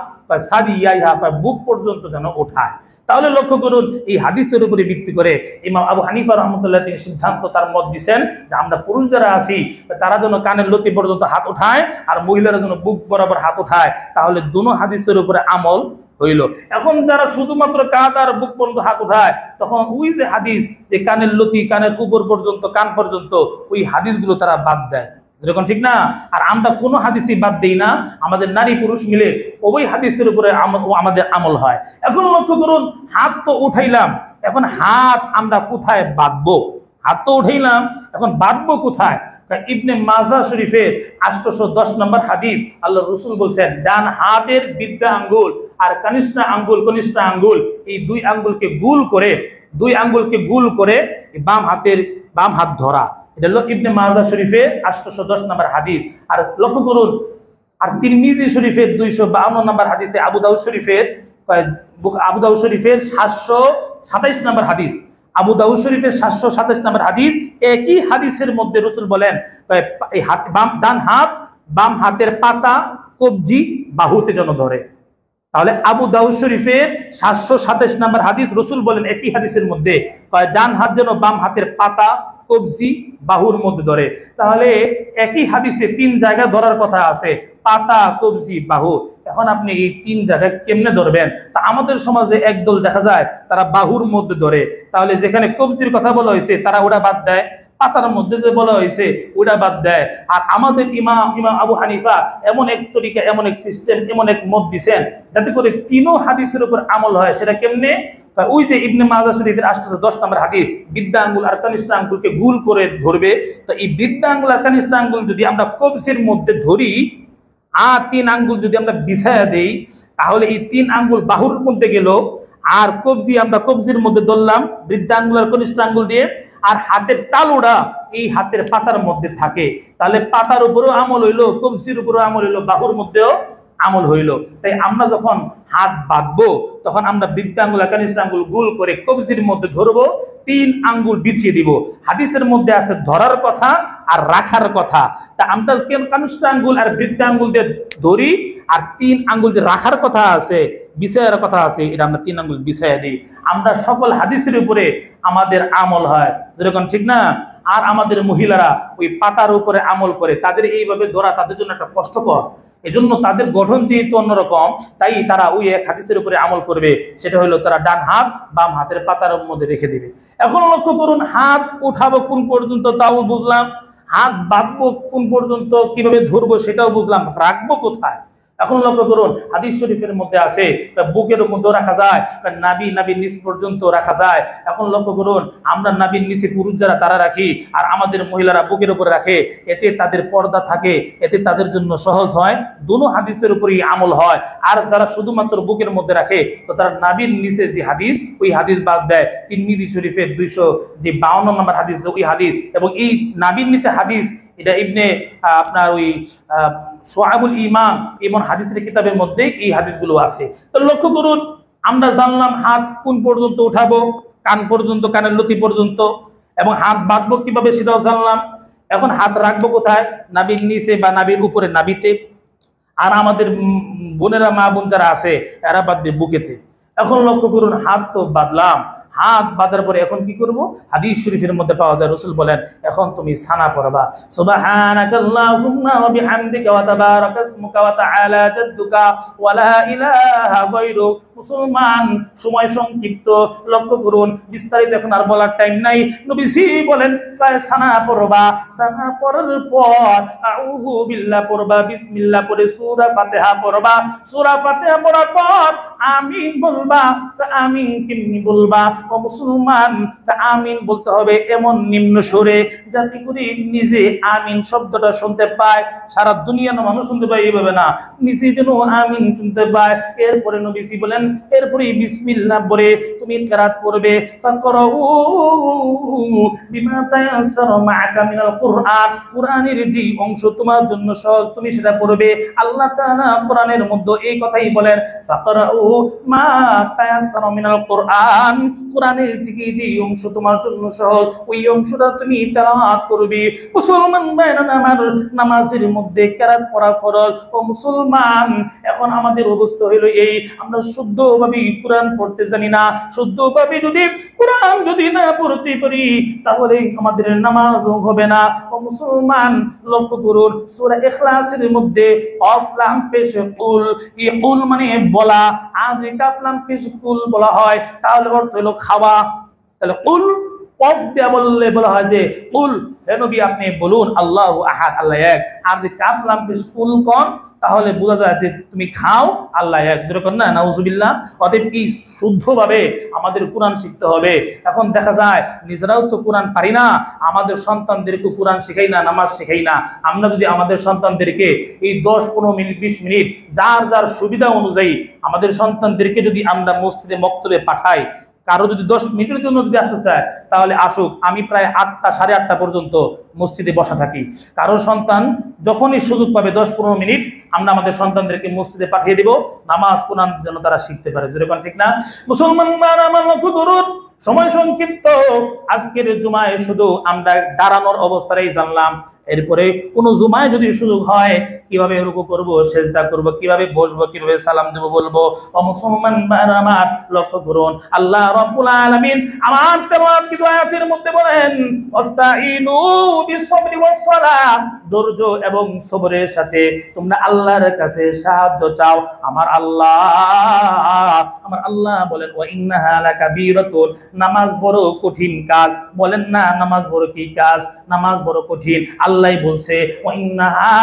সাবিয়াইহা বুক পর্যন্ত যেন ওঠায়। তাহলে লক্ষ্য করুন, এই হাদিসের উপরে ভিত্তি করে ইমাম আবু হানিফা রহমতুল্লাহ তিনি সিদ্ধান্ত, তার মত দিচ্ছেন যে আমরা পুরুষ যারা আছি তারা যেন কানের লতি পর্যন্ত হাত উঠায়, আর মহিলারা যেন বুক বরাবর হাত উঠায়। তাহলে দুনো হাদিসের উপরে আমল হইল। এখন যারা শুধুমাত্র কাঁধ আর বুক পর্যন্ত হাত উঠায়, তখন ওই যে হাদিস যে কানের লতি, কানের উপর পর্যন্ত, কান পর্যন্ত, ওই হাদিসগুলো তারা বাদ দেয়, যেরকম ঠিক না? আর আমরা কোনো হাদিসই বাদ দেই না, আমাদের নারী পুরুষ মিলে ওই হাদিসের উপরে আমাদের আমল হয়। এখন লক্ষ্য করুন, হাত তো উঠাইলাম, এখন হাত আমরা কোথায় বাঁধবো? হাত তো উঠাইলাম, এখন বাঁধবো কোথায়? ইবনে মাজাহ শরীফের 810 নম্বর হাদিস, আল্লাহর রাসূল বলছেন, ডান হাতের বৃদ্ধা আঙ্গুল আর কনিষ্ঠ আঙ্গুল, এই দুই আঙ্গুলকে গুল করে বাম হাত ধরা। এটা হলো ইবনে মাজাহ শরীফের 810 নম্বর হাদিস। আর লক্ষ্য করুন, আর তিরমিজি শরীফের 252 নম্বর হাদিসে, আবু দাউদ শরীফের 727 নম্বর হাদিস, আবু দাউদ শরীফের 727 নম্বর হাদিস, একই হাদিসের মধ্যে রাসূল বলেন, এই বাম হাতের পাতা কবজি বাহুতে যেন ধরে। তাহলে আবু দাউদ শরীফের 727 নম্বর হাদিস, রাসূল বলেন একই হাদিসের মধ্যে, ডান হাত যেন বাম হাতের পাতা কবজি বাহুর মধ্যে ধরে। তাহলে একই হাদিসে 3 জায়গায় ধরার কথা আছে, পাতা, কবজি, বাহু। এখন আপনি এই 3 জায়গায় কেমনে ধরবেন? তা আমাদের সমাজে একদল দেখা যায় তারা বাহুর মধ্যে ধরে, তাহলে যেখানে কবজির কথা বলা হয়েছে তারা ওটা বাদ দেয়, পাতার মধ্যে যে বলা হয়েছে ওটা বাদ দেয়। আর আমাদের ইমাম আবু হানিফা এমন এক তরিকা, এমন এক সিস্টেম, এমন এক মত দিছেন যাতে করে 3 হাদিসের উপর আমল হয়। সেটা কেমনে? ওই যে ইবনে মাজাহ শরীফের 810 নম্বর হাদিস, বৃদ্ধা আঙ্গুল আর কনিষ্ঠ আঙ্গুলকে গুল করে ধরবে। তো এই বৃদ্ধা আঙ্গুল আর কনিষ্ঠ আঙ্গুল যদি আমরা কবজির মধ্যে ধরি, আর 3 আঙ্গুল যদি আমরা বিছায়া দেই, তাহলে এই 3 আঙ্গুল বাহুর মধ্যে গেল, আর কবজি আমরা কবজির মধ্যে ধরলাম বৃদ্ধা আঙ্গুল আর কনিষ্ঠ আঙ্গুল দিয়ে, আর হাতের তালুটা এই হাতের পাতার মধ্যে থাকে। তাহলে পাতার উপরেও আমল হইলো, কবজির উপরেও আমল হইলো, বাহুর মধ্যেও আমল হইল। তাই আমরা যখন হাত বাঁধবো, তখন আমরা বৃদ্ধা আঙ্গুল আর কনিষ্ঠ আঙ্গুল গুল করে কবজির মধ্যে ধরবো, 3 আঙ্গুল বিছিয়ে দিব। হাদিসের মধ্যে আছে ধরার কথা আর রাখার কথা। তা আমরা কনিষ্ঠ আঙ্গুল আর বৃদ্ধা আঙ্গুল দিয়ে ধরি, আর 3 আঙ্গুল যে রাখার কথা আছে, বিছায়ের কথা আছে, এটা আমরা 3 আঙ্গুল বিছাইয়া দিই। আমরা সকল হাদিসের উপরে আমাদের আমল হয়, যেরকম ঠিক না? আর আমাদের মহিলারা ওই পাতার উপরে আমল করে, তাদের এইভাবে ধরা তাদের জন্য একটা কষ্টকর। এজন্য তাদের গঠন যেহেতু অন্যরকম, তাই তারা ওই এক হাদিসের উপরে আমল করবে, সেটা হলো তারা ডান হাত বাম হাতের পাতার মধ্যে রেখে দিবে। এখন লক্ষ্য করুন, হাত উঠাবো কোন পর্যন্ত তাও বুঝলাম, হাত বাঁধবো কোন পর্যন্ত, কিভাবে ধরবো সেটাও বুঝলাম, রাখবো কোথায়? এখন লক্ষ্য করুন, হাদিস শরীফের মধ্যে আছে বুকের মধ্যে রাখা যায়, নাবির নিচ পর্যন্ত রাখা যায়। এখন লক্ষ্য করুন, আমরা নাবির নিচে পুরুষ যারা তারা রাখি, আর আমাদের মহিলারা বুকের উপরে রাখে, এতে তাদের পর্দা থাকে, এতে তাদের জন্য সহজ হয়, দুনো হাদিসের উপরই আমল হয়। আর যারা শুধুমাত্র বুকের মধ্যে রাখে, তো তারা নাবির নিচে যে হাদিস, ওই হাদিস বাদ দেয়। তিরমিজি শরীফের 252 নম্বর হাদিস ওই হাদিস, এবং এই নাবির নিচে হাদিস, এটা ইবনে আপনার ওই শুআবুল ঈমান এমন হাদিসের কিতাবের মধ্যে এই হাদিসগুলো আছে। তো লক্ষ্য করুন, আমরা জানলাম হাত কোন পর্যন্ত উঠাবো, কান পর্যন্ত, কানের লতি পর্যন্ত, এবং হাত বাঁধবো কিভাবে সেটাও জানলাম। এখন হাত রাখবো কোথায়? নাবির নিচে বা নাবির উপরে, নাবিতে। আর আমাদের বোনেরা, মা বোন যারা আছে, এরা বাঁধবে বুকেতে। এখন লক্ষ্য করুন, হাত তো বাঁধলাম, হাত বাঁধার পরে এখন কি করব? হাদিস শরীফের মধ্যে পাওয়া যায়, রাসূল বলেন এখন তুমি সানা পড়বা, সুবহানাকাল্লাহুম্মা ওয়া বিহামদিকা ওয়া তাবারাকা ইসমুকা ওয়া তাআলা জাদ্দুকা ওয়া লা ইলাহা গায়রুক। মুসলমান, সময় সংক্ষিপ্ত, লক্ষ্য করুন, বিস্তারিত এখন আর বলার টাইম নাই। নবীজি বলেন সানা পড়বা, সানা পড়ার পর আউযু বিল্লাহ পড়বা, বিসমিল্লাহ পড়ে সূরা ফাতিহা পড়বা, সূরা ফাতিহা পড়ার পর আমিন বলবা। আমিন কেমনি বলবা ও মুসলমান? আমিন বলতে হবে এমন নিম্ন সুরে যাতে করে নিজে আমিন শব্দটা শুনতে পায়, সারা দুনিয়ার মানুষ শুনতে পায় এইভাবে না, নিজে যেন আমিন শুনতে পায়। এরপরে নবীজি বলেন, এরপরে বিসমিল্লাহ পড়ে তুমি কিরাত পড়বে, ফাকরাউ বিমা তায়াসসারা মাআকা মিনাল কুরআন, কুরআনের যে অংশ তোমার জন্য সহজ তুমি সেটা পড়বে। আল্লাহ তাআলা কোরআনের মধ্যে এই কথাই বলেন, ফাকরাউ মা তায়াসসারা মিনাল কুরআন, কোরআনের থেকে যে অংশ তোমার জন্য সহজ ওই অংশটা তুমি তেলাওয়াত করবে। মুসলমান ভাইরা, আমার নামাজের মধ্যে কিরাত পড়া ফরজ। ও মুসলমান, এখন আমাদের অবস্থা হলো এই, আমরা শুদ্ধভাবে কোরআন পড়তে জানি না। শুদ্ধভাবে যদি কোরআন যদি না পড়তে পারি, তাহলে আমাদের নামাজ হবে না। ও মুসলমান, লক্ষ্য করুন, সূরা ইখলাসের মধ্যে কফ লাম পেশ কুল, এই কুল মানে বলা, আর যে কাফ লাম পেশ কুল বলা হয়, তাহলে অর্থ হলো খাওয়া। তাহলে কুল কফ দিয়ে বললে বলা হয় যে কুল, হে নবী আপনি বলুন আল্লাহু আহাদ, আল্লাহ এক। আর যে কাফ লাম পেশ কুল কোন, তাহলে বোঝা যায় যে তুমি খাও, আল্লাহ এক। যেরকম না, নাউজুবিল্লাহ। অতএব কি শুদ্ধভাবে আমাদের কোরআন শিখতে হবে। এখন দেখা যায় নিজেরাও তো কোরআন পারি না, আমাদের সন্তানদেরকে কোরআন শেখাই না, নামাজ শেখাই না। আমরা যদি আমাদের সন্তানদেরকে এই 10-15 মিনিট 20 মিনিট যার যার সুবিধা অনুযায়ী আমাদের সন্তানদেরকে যদি আমরা মসজিদে মক্তবে পাঠাই, কারো যদি 10 মিনিটের জন্য যদি আসতে চায় তাহলে আসুক। আমি প্রায় 8টা, 8:30 পর্যন্ত মসজিদে বসা থাকি। কারো সন্তান যখনই সুযোগ পাবে 10-15 মিনিট আমরা আমাদের সন্তানদেরকে মসজিদে পাঠিয়ে দেব, নামাজ কোরআন যেন তারা শিখতে পারে। যেরকম ঠিক না? মুসলমান আমার লক্ষ্য করুন, সময় সংক্ষিপ্ত। আজকের জুমায় শুধু আমরা দাঁড়ানোর অবস্থাটাই জানলাম। এরপরে কোন জুমায় যদি সুযোগ হয় কিভাবে রুকু করব, সেজদা করব, কিভাবে বসবো, কিভাবে সালাম দেব বলবো। ও মুসলমান আমার লক্ষ্য করুন, আল্লাহ রাব্বুল আলামিন আমার তেলাওয়াতকৃত আয়াতের মধ্যে বলেন, ওয়াস্তাঈনু বিসসবরি ওয়াস সালাহ, ধৈর্য এবং সবরের সাথে তোমরা আল্লাহর কাছে সাহায্য চাও। আমার আল্লাহ বলেন, ওয়া ইন্নাহা লাকাবীরাতুন, নামাজ বড় কঠিন কাজ। বলেন না নামাজ বড় কি কাজ? নামাজ বড় কঠিন। আল্লাহ বলছে ওয়া ইন্নাহা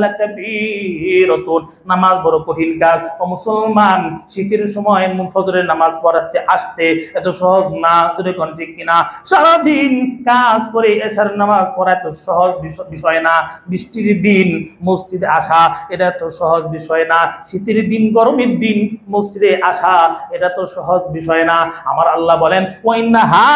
লাকাবীরাতুন, নামাজ বড় কঠিন কাজ। ও মুসলমান, শীতের সময় ফজরের নামাজ পড়াতে আসতে এত সহজ না, যদি কোন ঠিক কিনা? সারা দিন কাজ করে এশার নামাজ পড়া এত সহজ বিষয় না। বৃষ্টির দিন মসজিদে আসা এটা তো সহজ বিষয় না। শীতের দিন, গরমের দিন মসজিদে আসা এটা তো সহজ বিষয় না। আমার আল্লাহ বলেন ওয়া ইন্নাহা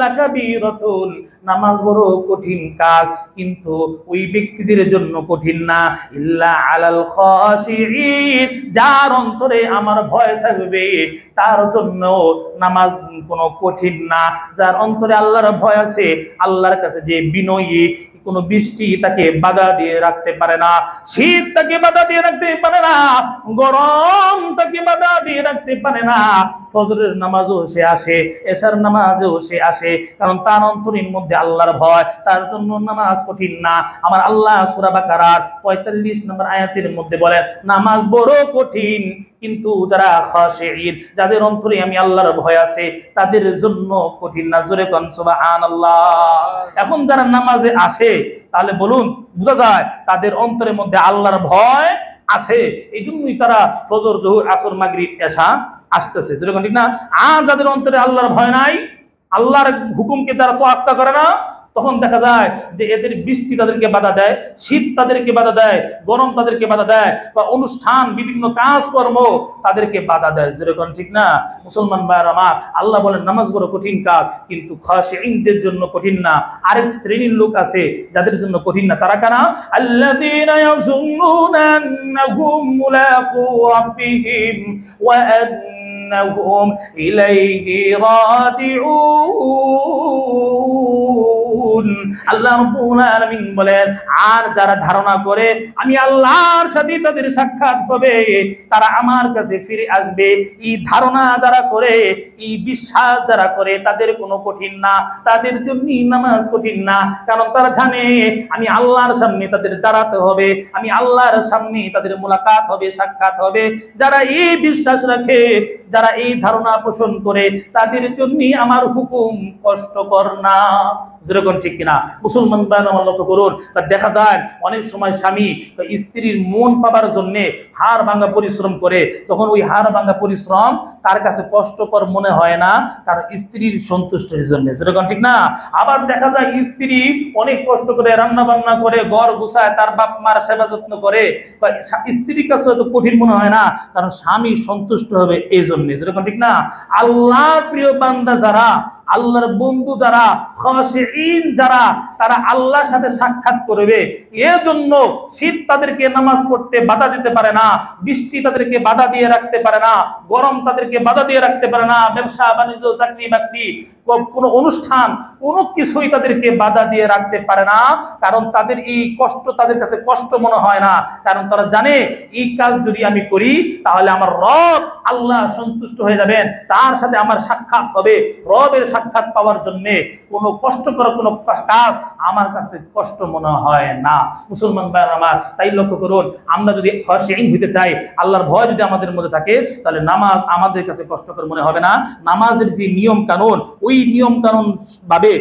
লাকাবীরাতুন, নামাজ বড় কঠিন কাজ, কিন্তু ওই ব্যক্তিদের জন্য কঠিন না। ইল্লা আলাল খাশিঈন, যার অন্তরে আমার ভয় থাকবে তার জন্য নামাজ কোনো কঠিন না। যার অন্তরে আল্লাহর ভয় আছে, আল্লাহর কাছে যে বিনয়ী, কোনো বৃষ্টি তাকে বাধা দিয়ে রাখতে পারে না, শীত তাকে বাধা দিয়ে রাখতে পারে না, গরম তাকে বাধা দিয়ে রাখতে পারে না। ফজরের নামাজও সে আসে, এশার নামাজেও সে আসে, কারণ তার অন্তরের মধ্যে আল্লাহর ভয়, তার জন্য নামাজ কঠিন না। আমার আল্লাহ সূরা বাকারার 45 নম্বর আয়াতের মধ্যে বলেন, নামাজ বড় কঠিন, কিন্তু যারা খাশিঈন, যাদের অন্তরে আমি আল্লাহর ভয় আছে, তাদের জন্য কঠিন না। জোরে কোন সুবহানাল্লাহ। এখন যারা নামাজে আসে, তাহলে বলুন বোঝা যায় তাদের অন্তরের মধ্যে আল্লাহর ভয় আছে, এই জন্যই তারা ফজর, জোহর, আসর, মাগরিব, এশা আসতেছে, যেরকম ঠিক না। আর যাদের অন্তরে আল্লাহর ভয় নাই, আল্লাহর হুকুমকে তারা তোয়াক্কা করে না, তখন দেখা যায় যে এদের বৃষ্টি তাদেরকে বাধা দেয়, শীত তাদেরকে বাধা দেয়, গরম তাদেরকে বাধা দেয়, বা অনুষ্ঠান বিভিন্ন কাজকর্ম তাদেরকে বাধা দেয়, যেরকম ঠিক না। মুসলমান ভাইয়ের আমার, আল্লাহ বলেন নামাজ বড় কঠিন কাজ, কিন্তু খাশিঈনদের জন্য কঠিন না। আরেক শ্রেণীর লোক আছে যাদের জন্য কঠিন না, তারা কারা? আল্লাযীনা ইয়াযুন্নুনা আন্নাহুম মুলাকু রাব্বিহিম ওয়া আন্নাহুম ইলাইহি রাজিউন। আল্লাহ রাব্বুল আলামিন বলেন, আর যারা ধারণা করে আমি আল্লাহর সাথে তাদের সাক্ষাৎ হবে, তারা আমার কাছে ফিরে আসবে, এই ধারণা যারা করে, এই বিশ্বাস যারা করে, তাদের কোনো কঠিন না, তাদের জন্য নামাজ কঠিন না। কারণ তারা জানে আমি আল্লাহর সামনে তাদের দাঁড়াতে হবে, আমি আল্লাহর সামনে তাদের মুলাকাত হবে, সাক্ষাৎ হবে। যারা এই বিশ্বাস রাখে, যারা এই ধারণা পোষণ করে, তাদের জন্য আমার হুকুম কষ্টকর না, যেরকম ঠিক কিনা। মুসলমান ভাই আমার লক্ষ্য করুন, দেখা যায় অনেক সময় স্বামী স্ত্রীর মন পাবার জন্য হাড় ভাঙা পরিশ্রম করে, তখন ওই হাড় ভাঙা পরিশ্রম তার কাছে কষ্টকর মনে হয় না, কারণ স্ত্রীর সন্তুষ্টির জন্য, যেরকম ঠিক না। আবার দেখা যায় স্ত্রী অনেক কষ্ট করে রান্না বান্না করে, ঘর গুছায়, তার বাপ মার সেবা যত্ন করে, স্ত্রীর কাছে তো কঠিন মনে হয় না, কারণ স্বামী সন্তুষ্ট হবে এই জন্য, যেরকম ঠিক না। আল্লাহর প্রিয় বান্দা যারা, আল্লাহর বন্ধু যারা, খাশিঈন যারা, তারা আল্লাহর সাথে সাক্ষাৎ করবে। এজন্য শীত তাদেরকে নামাজ পড়তে বাধা দিতে পারে না, বৃষ্টি তাদেরকে বাধা দিয়ে রাখতে পারে না, গরম তাদেরকে বাধা দিয়ে রাখতে পারে না, ব্যবসা বাণিজ্য, চাকরি বাকরি, কোনো অনুষ্ঠান, কোনো কিছুই তাদেরকে বাধা দিয়ে রাখতে পারে না, কারণ তাদের এই কষ্ট তাদের কাছে কষ্ট মনে হয় না, কারণ তারা জানে এই কাজ যদি আমি করি তাহলে আমার রব আল্লাহ সন্তুষ্ট হয়ে যাবেন, তার সাথে আমার সাক্ষাৎ হবে। রবের সাক্ষাৎ পাওয়ার জন্য কোনো কষ্টকর কোনো কাজ আমার কাছে কষ্ট মনে হয় না। মুসলমান ভাইয়ের আমার, তাই লক্ষ্য করুন, আমরা যদি খাশিঈন হইতে চাই, আল্লাহর ভয় যদি আমাদের মধ্যে থাকে, তাহলে নামাজ আমাদের কাছে কষ্টকর মনে হবে না। নামাজের যে নিয়ম কানুন, ওই নিয়ম কানুন ভাবে,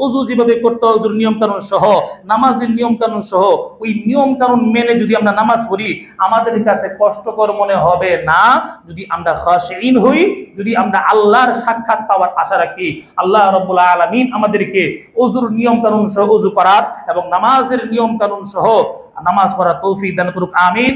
ওযু যেভাবে করতে হয় ওযুর নিয়ম কানুন সহ, নামাজের নিয়ম কানুন সহ, ওই নিয়ম কানুন মেনে যদি আমরা নামাজ পড়ি, আমাদের কাছে কষ্টকর মনে হবে না, যদি আমরা খাশিঈন হই, যদি আমরা আল্লাহর সাক্ষাৎ পাওয়ার আশা রাখি। আল্লাহ রাব্বুল আলামিন আমাদেরকে ওযুর নিয়ম কানুন সহ ওযু করার এবং নামাজের নিয়ম কানুন সহ নামাজ পড়ার তৌফিক দান করুক, আমিন।